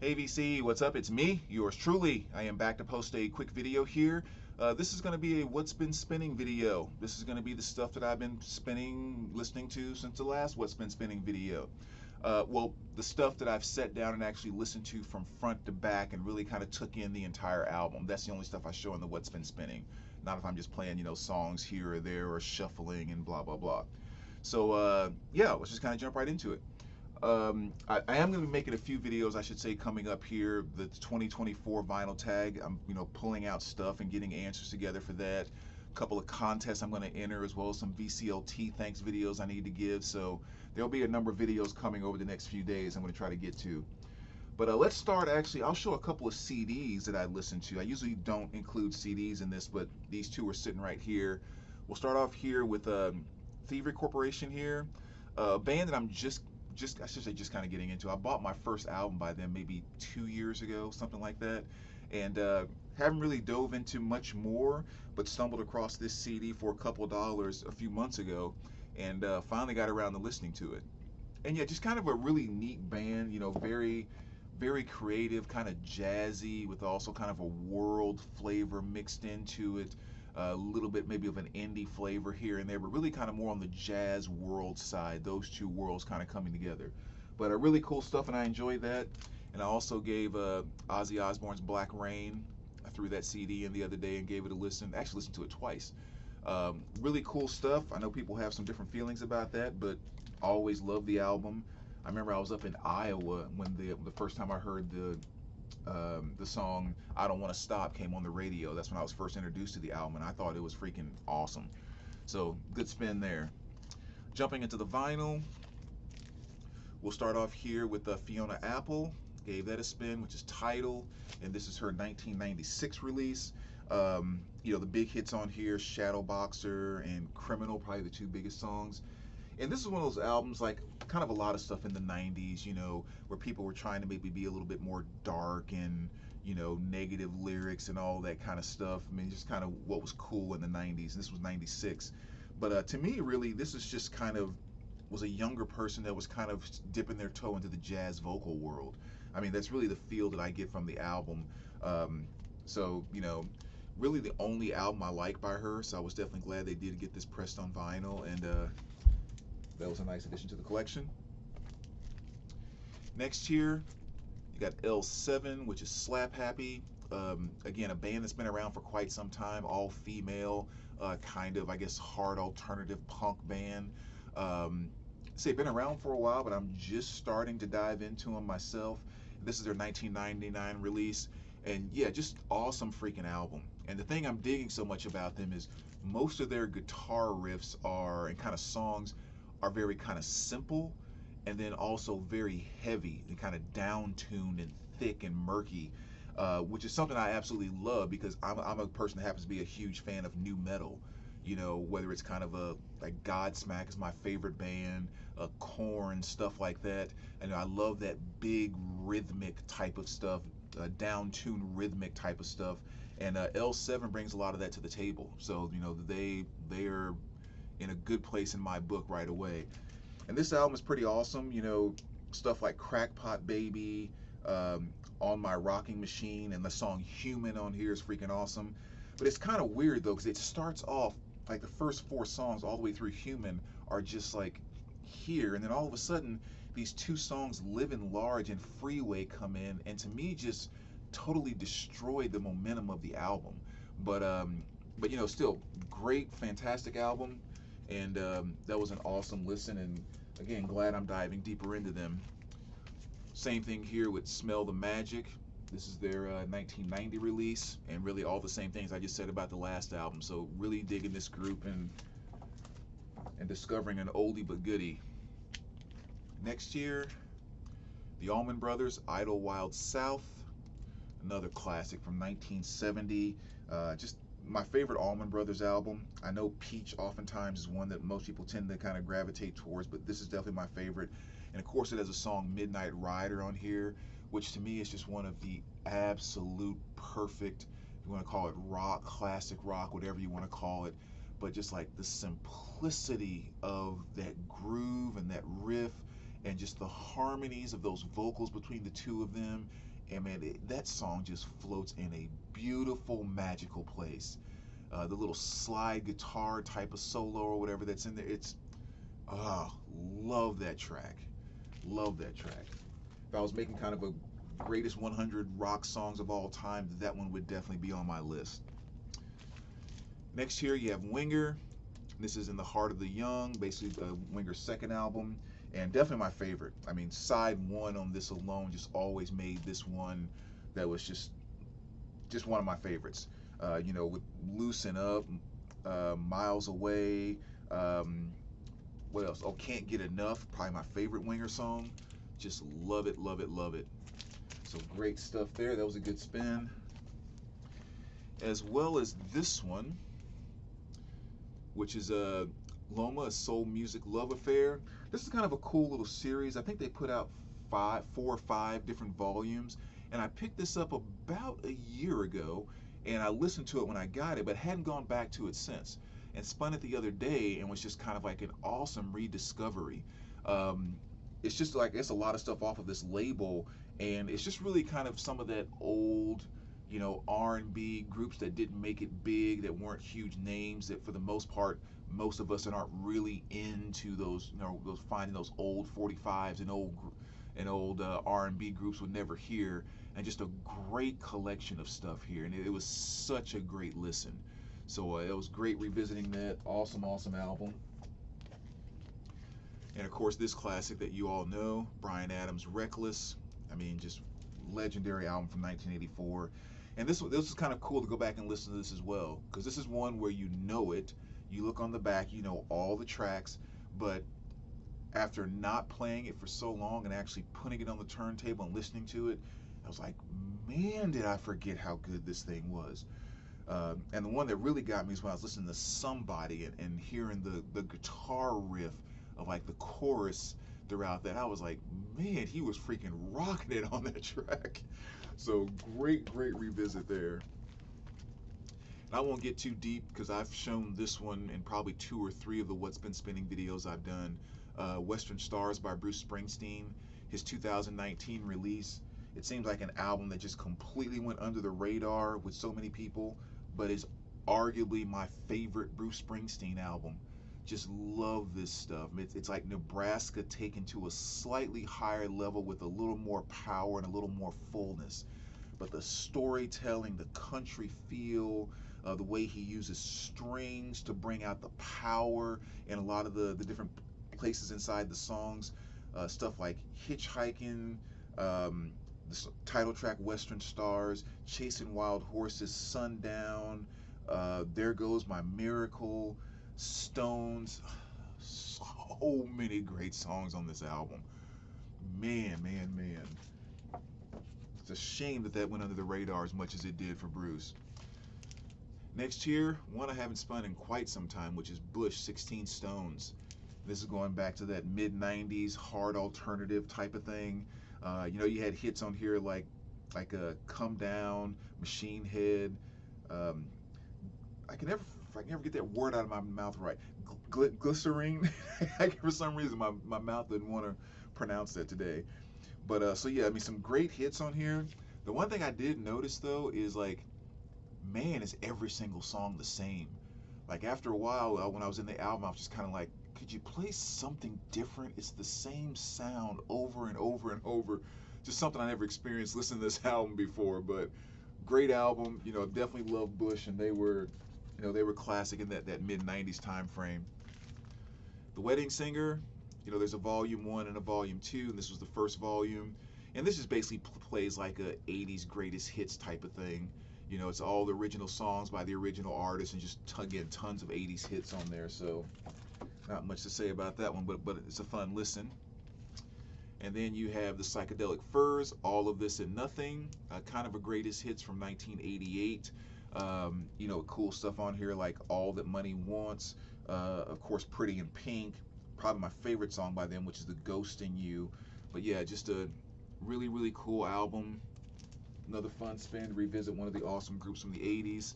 Hey VC, what's up? It's me, yours truly. I am back to post a quick video here. This is going to be a what's been spinning video. This is going to be the stuff that I've been spinning, listening to since the last what's been spinning video. Well, the stuff that I've sat down and actually listened to from front to back and really kind of took in the entire album. That's the only stuff I show in the what's been spinning. Not if I'm just playing, songs here or there or shuffling and blah blah blah. So yeah, let's just kind of jump right into it. I am going to be making a few videos, I should say, coming up here. The 2024 vinyl tag, I'm pulling out stuff and getting answers together for that. A couple of contests I'm going to enter, as well as some VCLT thanks videos I need to give. So there'll be a number of videos coming over the next few days I'm going to try to get to. But let's start. Actually, I'll show a couple of CDs that I listen to. I usually don't include CDs in this, but these two are sitting right here. We'll start off here with Thievery Corporation here, a band that I'm I should say just kind of getting into. I bought my first album by them maybe 2 years ago, something like that, and haven't really dove into much more, but stumbled across this CD for a couple of dollars a few months ago, and finally got around to listening to it. And yeah, just kind of a really neat band, very, very creative, kind of jazzy, with also kind of a world flavor mixed into it. A little bit maybe of an indie flavor here and there, but really kind of more on the jazz world side, those two worlds kind of coming together. But really cool stuff, and I enjoyed that. And I also gave Ozzy Osbourne's Black Rain. I threw that CD in the other day and gave it a listen. Actually listened to it twice. Really cool stuff. I know people have some different feelings about that, but I always loved the album. I remember I was up in Iowa when the first time I heard the song "I Don't Want to Stop" came on the radio. That's when I was first introduced to the album, and I thought it was freaking awesome. So good spin there. Jumping into the vinyl, we'll start off here with Fiona Apple. Gave that a spin, which is Tidal, and this is her 1996 release. The big hits on here, Shadow Boxer and Criminal, probably the two biggest songs. And this is one of those albums, like kind of a lot of stuff in the 90s, where people were trying to maybe be a little bit more dark and, negative lyrics and all that kind of stuff. I mean, just kind of what was cool in the 90s. And this was 96. But to me, really, this is just kind of was a younger person that was kind of dipping their toe into the jazz vocal world. I mean, that's really the feel that I get from the album. So, really the only album I like by her. So I was definitely glad they did get this pressed on vinyl. And, that was a nice addition to the collection. Next here, you got L7, which is Slap Happy. Again, a band that's been around for quite some time, all female, kind of, I guess, hard alternative punk band. Say, been around for a while, but I'm just starting to dive into them myself. This is their 1999 release, and yeah, just awesome freaking album. And the thing I'm digging so much about them is most of their guitar riffs and kind of songs are very kind of simple, and then also very heavy and kind of down-tuned and thick and murky, which is something I absolutely love because I'm a person that happens to be a huge fan of nu metal. Whether it's kind of like Godsmack is my favorite band, Korn, stuff like that. And I love that big rhythmic type of stuff, down-tuned rhythmic type of stuff. And L7 brings a lot of that to the table. So they are in a good place in my book right away. And this album is pretty awesome. Stuff like Crackpot Baby, On My Rocking Machine, and the song Human on here is freaking awesome. But it's kind of weird though, because it starts off like the first four songs all the way through Human are just like here, and then all of a sudden these two songs, Living Large and Freeway, come in, and to me just totally destroyed the momentum of the album. But still great, fantastic album. And that was an awesome listen, and again, glad I'm diving deeper into them. Same thing here with Smell the Magic. This is their 1990 release, and really all the same things I just said about the last album. So really digging this group and discovering an oldie but goodie. Next year, the Allman Brothers, Idlewild South, another classic from 1970. Just my favorite Allman Brothers album. I know Peach oftentimes is one that most people tend to kind of gravitate towards, but this is definitely my favorite. And of course it has a song Midnight Rider on here, which to me is just one of the absolute perfect, if you want to call it rock, classic rock, whatever you want to call it, but just like the simplicity of that groove and that riff and just the harmonies of those vocals between the two of them And man, that song just floats in a beautiful, magical place. The little slide guitar type of solo or whatever that's in there, it's, ah, love that track. Love that track. If I was making kind of a greatest 100 rock songs of all time, that one would definitely be on my list. Next here you have Winger. This is In the Heart of the Young, basically Winger's second album, and definitely my favorite. I mean, side one on this alone just always made this one that was just one of my favorites. You know, with Loosen Up, Miles Away, what else? Oh, Can't Get Enough, probably my favorite Winger song. Just love it, love it, love it. So great stuff there. That was a good spin. As well as this one, which is Loma, a Soul Music Love Affair. This is kind of a cool little series. I think they put out 4 or 5 different volumes, and I picked this up about a year ago, and I listened to it when I got it, but hadn't gone back to it since. And spun it the other day, and was just kind of like an awesome rediscovery. It's just like, it's a lot of stuff off of this label, and it's just really kind of some of that old, you know, R&B groups that didn't make it big, that weren't huge names, that for the most part, most of us that aren't really into those, you know, those finding those old 45s and old R&B groups would never hear, and just a great collection of stuff here, and it was such a great listen. So it was great revisiting that. Awesome, awesome album. And of course, this classic that you all know, Bryan Adams' Reckless. I mean, just legendary album from 1984. And this is kind of cool to go back and listen to this as well, because this is one where you know it. You look on the back, you know all the tracks, but after not playing it for so long and actually putting it on the turntable and listening to it, I was like, man, did I forget how good this thing was. And the one that really got me is when I was listening to Somebody and hearing the guitar riff of like the chorus throughout that. I was like, man, he was freaking rocking it on that track. So great revisit there. And I won't get too deep because I've shown this one in probably 2 or 3 of the What's Been Spinning videos I've done. Western Stars by Bruce Springsteen, his 2019 release. It seems like an album that just completely went under the radar with so many people, but is arguably my favorite Bruce Springsteen album. Just love this stuff. It's like Nebraska taken to a slightly higher level with a little more power and a little more fullness. But the storytelling, the country feel, the way he uses strings to bring out the power in a lot of the different places inside the songs, stuff like Hitchhiking, the title track Western Stars, Chasing Wild Horses, Sundown, There Goes My Miracle, Stones. So many great songs on this album. Man. It's a shame that went under the radar as much as it did for Bruce. Next here, one I haven't spun in quite some time, which is Bush, 16 Stones. This is going back to that mid-90s hard alternative type of thing. You know, you had hits on here like Come Down, Machine Head. I can never get that word out of my mouth right. Glycerine. For some reason, my mouth didn't want to pronounce that today. But so yeah, I mean, some great hits on here. The one thing I did notice though is like, man, is every single song the same. Like after a while, when I was in the album, I was just kind of like, could you play something different? It's the same sound over and over and over. Just something I never experienced listening to this album before. But great album. You know, definitely love Bush, and they were classic in that mid-90s time frame. The Wedding Singer, you know, there's a volume 1 and a volume 2, and this was the first volume. And this just basically plays like a 80s greatest hits type of thing. You know, it's all the original songs by the original artists, and just again tons of 80s hits on there. So not much to say about that one, but it's a fun listen. And then you have the Psychedelic Furs, All of This and Nothing, kind of a greatest hits from 1988. You know, cool stuff on here like All That Money Wants, of course Pretty in Pink, probably my favorite song by them, which is The Ghost in You. But yeah, just a really cool album. Another fun spin to revisit one of the awesome groups from the 80s.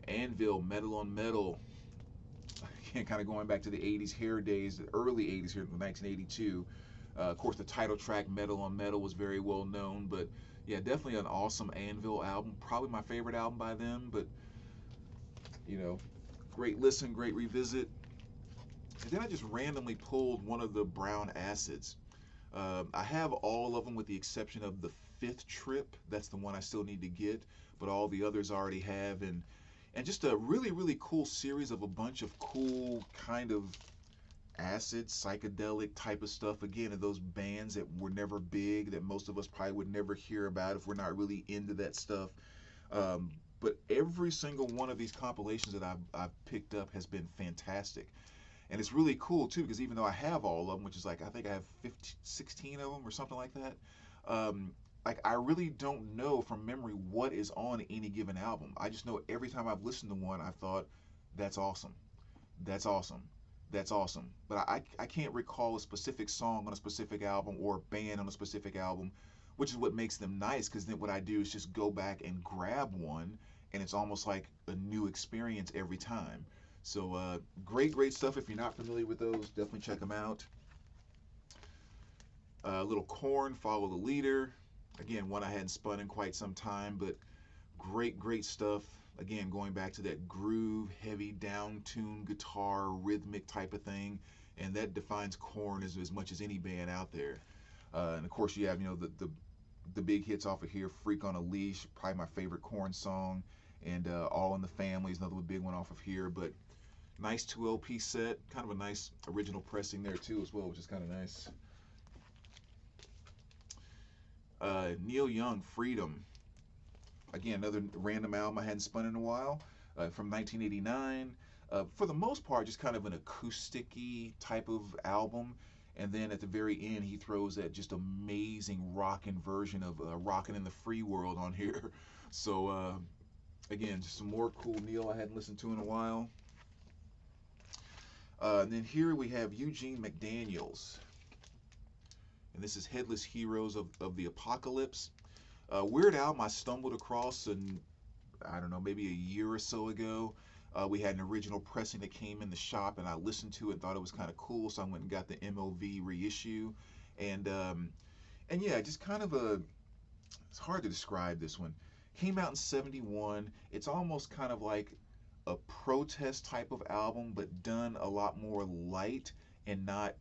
Anvil, Metal on Metal. Again, kind of going back to the 80s hair days, the early 80s here in 1982. Of course, the title track, Metal on Metal, was very well known, but yeah, definitely an awesome Anvil album. Probably my favorite album by them, but you know, great listen, great revisit. And then I just randomly pulled one of the Brown Acids. I have all of them with the exception of the Fifth Trip. That's the one I still need to get, but all the others I already have. And just a really, really cool series of a bunch of cool kind of acid, psychedelic type of stuff. Again, of those bands that were never big, that most of us probably would never hear about if we're not really into that stuff. But every single one of these compilations that I've picked up has been fantastic. And it's really cool too, because even though I have all of them, which is like, I think I have 15, 16 of them or something like that, like I really don't know from memory what is on any given album. I just know every time I've listened to one, I've thought, that's awesome. That's awesome. That's awesome. But I can't recall a specific song on a specific album or band on a specific album, which is what makes them nice, because then what I do is just go back and grab one, and it's almost like a new experience every time. So great stuff. If you're not familiar with those, definitely check them out. Little Corn, Follow the Leader. Again, one I hadn't spun in quite some time, but great stuff. Again, going back to that groove, heavy, down-tuned guitar, rhythmic type of thing, and that defines Korn as much as any band out there. And of course, you have the big hits off of here. Freak on a Leash, probably my favorite Korn song, and All in the Family is another big one off of here. But nice 2 LP set, kind of a nice original pressing there too as well, which is kind of nice. Neil Young, Freedom. Again, another random album I hadn't spun in a while, from 1989. For the most part, just kind of an acoustic-y type of album. And then at the very end, he throws that just amazing rockin' version of Rockin' in the Free World on here. So, again, just some more cool Neil I hadn't listened to in a while. And then here we have Eugene McDaniels. And this is Headless Heroes of the Apocalypse. Weird album I stumbled across, and I don't know, maybe a year or so ago. We had an original pressing that came in the shop, and I listened to it and thought it was kind of cool, so I went and got the MOV reissue. And yeah, just kind of it's hard to describe this one. Came out in '71. It's almost kind of like a protest type of album, but done a lot more light and not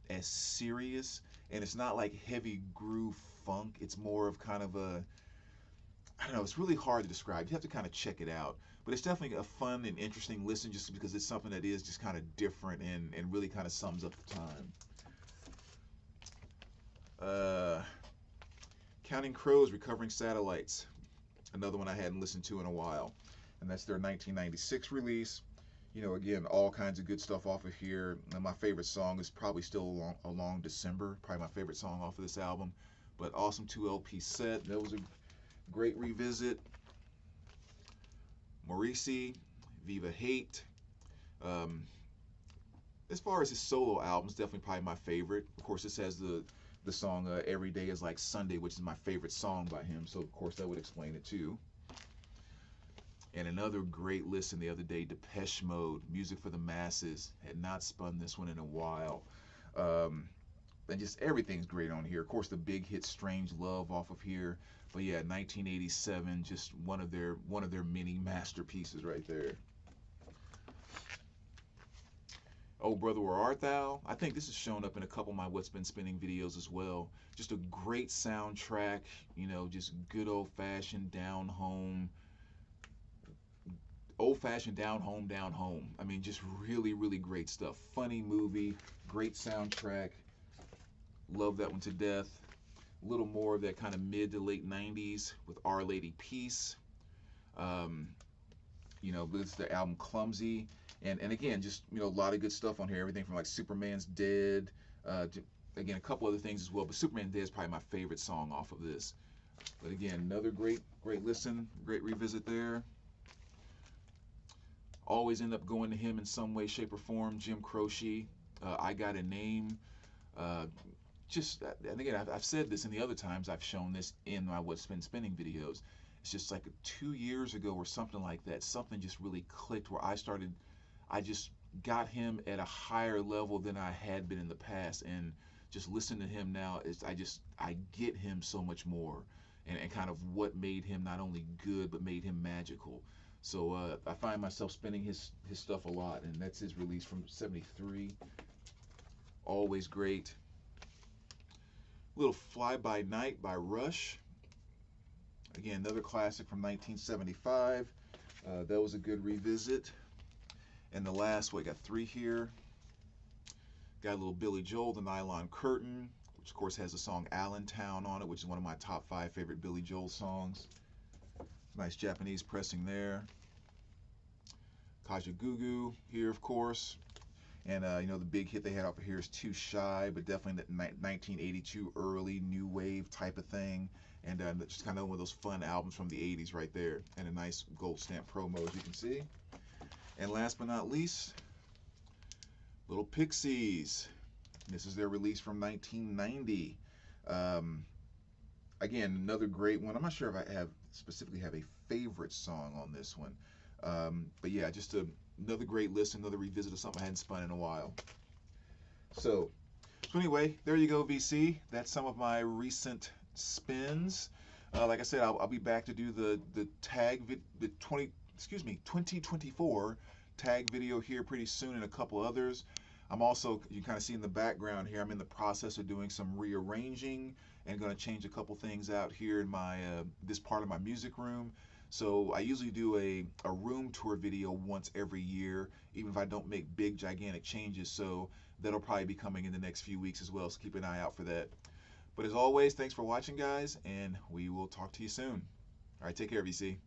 as serious. And it's not like heavy groove funk. It's more of kind of I don't know, it's really hard to describe. You have to kind of check it out. But it's definitely a fun and interesting listen, just because it's something that is just kind of different and really kind of sums up the time. Counting Crows, Recovering Satellites. Another one I hadn't listened to in a while. And that's their 1996 release. Again, all kinds of good stuff off of here. And my favorite song is probably still Along December. Probably my favorite song off of this album. But awesome 2 LP set. That was a great revisit. Morrissey, Viva Hate. As far as his solo albums, definitely probably my favorite. Of course, this has the song Every Day is Like Sunday, which is my favorite song by him. So, of course, that would explain it too. And another great listen the other day, Depeche Mode, Music for the Masses. Had not spun this one in a while. And just everything's great on here. Of course, the big hit Strange Love off of here. But yeah, 1987, just one of their many masterpieces right there. Oh Brother, Where Art Thou? I think this has shown up in a couple of my What's Been Spinning videos as well. Just a great soundtrack, just good old-fashioned down home. Down home. I mean, just really great stuff. Funny movie, great soundtrack. Love that one to death. A little more of that kind of mid to late 90s with Our Lady Peace. This is the album Clumsy. And again, just, a lot of good stuff on here. Everything from like Superman's Dead. Again, a couple other things as well. But Superman Dead is probably my favorite song off of this. But again, another great listen. Great revisit there. Always end up going to him in some way, shape, or form. Jim Croce, I Got a Name. And again, I've said this in the other times I've shown this in my What's Been Spinning videos. It's just like 2 years ago or something like that. Something just really clicked where I just got him at a higher level than I had been in the past. And just listening to him now is I get him so much more, and kind of what made him not only good but made him magical. So I find myself spinning his stuff a lot, and that's his release from '73. Always great. Little Fly By Night by Rush. Again, another classic from 1975. That was a good revisit. And the last, we got three here. Got a little Billy Joel, The Nylon Curtain, which of course has the song Allentown on it, which is one of my top 5 favorite Billy Joel songs. Nice Japanese pressing there. Kajagoo here, of course. And you know, the big hit they had off of here is Too Shy, but definitely that 1982 early new wave type of thing. And just kind of one of those fun albums from the 80s right there. And a nice gold stamp promo, as you can see. And last but not least, little Pixies. This is their release from 1990. Again, another great one. I'm not sure if I specifically have a favorite song on this one. But yeah, just another great listen, another revisit of something I hadn't spun in a while. So anyway, there you go, VC. That's some of my recent spins. Like I said, I'll be back to do the tag 2024 tag video here pretty soon, and a couple others. I'm also, you can kind of see in the background here, I'm in the process of doing some rearranging and going to change a couple things out here in my this part of my music room. So I usually do a room tour video once every year, even if I don't make big gigantic changes. So that'll probably be coming in the next few weeks as well, so keep an eye out for that. But as always, thanks for watching, guys, and we will talk to you soon. All right, take care, VC.